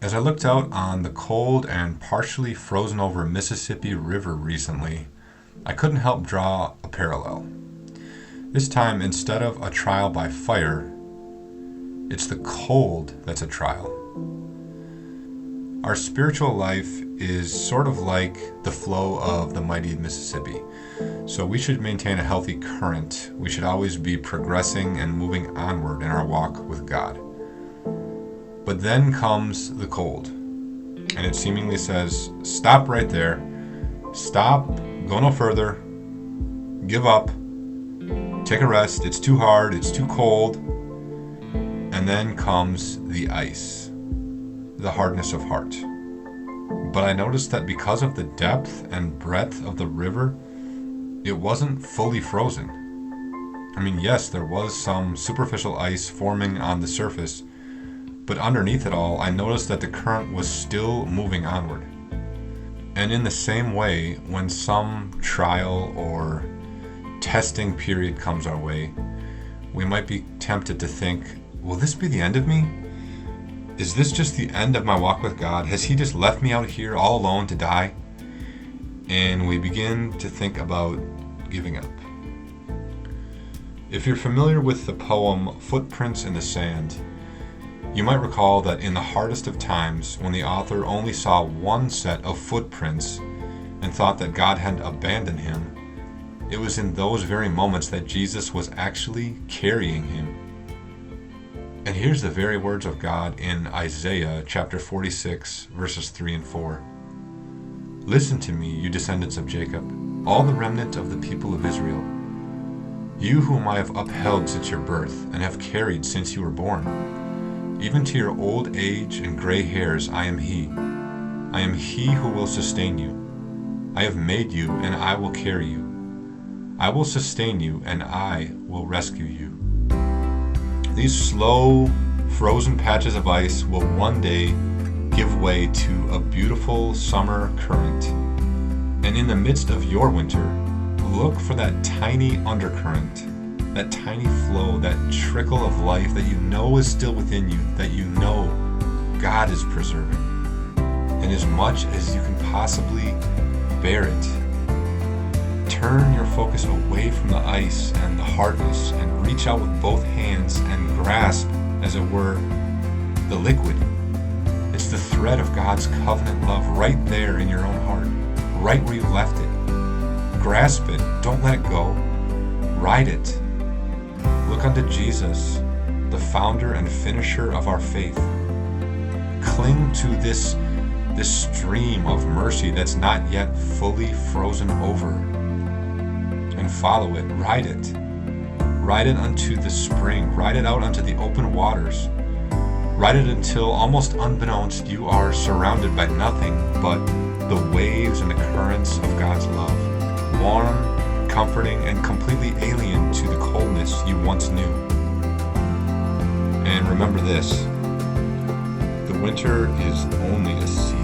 As I looked out on the cold and partially frozen over Mississippi River recently, I couldn't help draw a parallel. This time, instead of a trial by fire, it's the cold that's a trial. Our spiritual life is sort of like the flow of the mighty Mississippi. So we should maintain a healthy current. We should always be progressing and moving onward in our walk with God. But then comes the cold, and it seemingly says, stop right there, stop, go no further, give up, take a rest, it's too hard, it's too cold. And then comes the ice, the hardness of heart. But I noticed that because of the depth and breadth of the river, it wasn't fully frozen. I mean, yes, there was some superficial ice forming on the surface, but underneath it all, I noticed that the current was still moving onward. And in the same way, when some trial or testing period comes our way, we might be tempted to think, will this be the end of me? Is this just the end of my walk with God? Has He just left me out here all alone to die? And we begin to think about giving up. If you're familiar with the poem Footprints in the Sand, you might recall that in the hardest of times, when the author only saw one set of footprints and thought that God had abandoned him, it was in those very moments that Jesus was actually carrying him. And here's the very words of God in Isaiah chapter 46, verses 3 and 4. Listen to me, you descendants of Jacob, all the remnant of the people of Israel, you whom I have upheld since your birth and have carried since you were born. Even to your old age and gray hairs, I am He. I am He who will sustain you. I have made you, and I will carry you. I will sustain you, and I will rescue you. These slow, frozen patches of ice will one day give way to a beautiful summer current. And in the midst of your winter, look for that tiny undercurrent, that tiny flow, that trickle of life that you know is still within you, that you know God is preserving. And as much as you can possibly bear it, turn your focus away from the ice and the hardness and reach out with both hands and grasp, as it were, the liquid. It's the thread of God's covenant love right there in your own heart, right where you left it. Grasp it. Don't let it go. Ride it. Look unto Jesus, the founder and finisher of our faith. Cling to this stream of mercy that's not yet fully frozen over. And follow it. Ride it. Ride it unto the spring. Ride it out unto the open waters. Ride it until, almost unbeknownst, you are surrounded by nothing but the waves and the currents of God's love. Warm, comforting, and completely alien to the coldness you once knew. And remember this, the winter is only a season.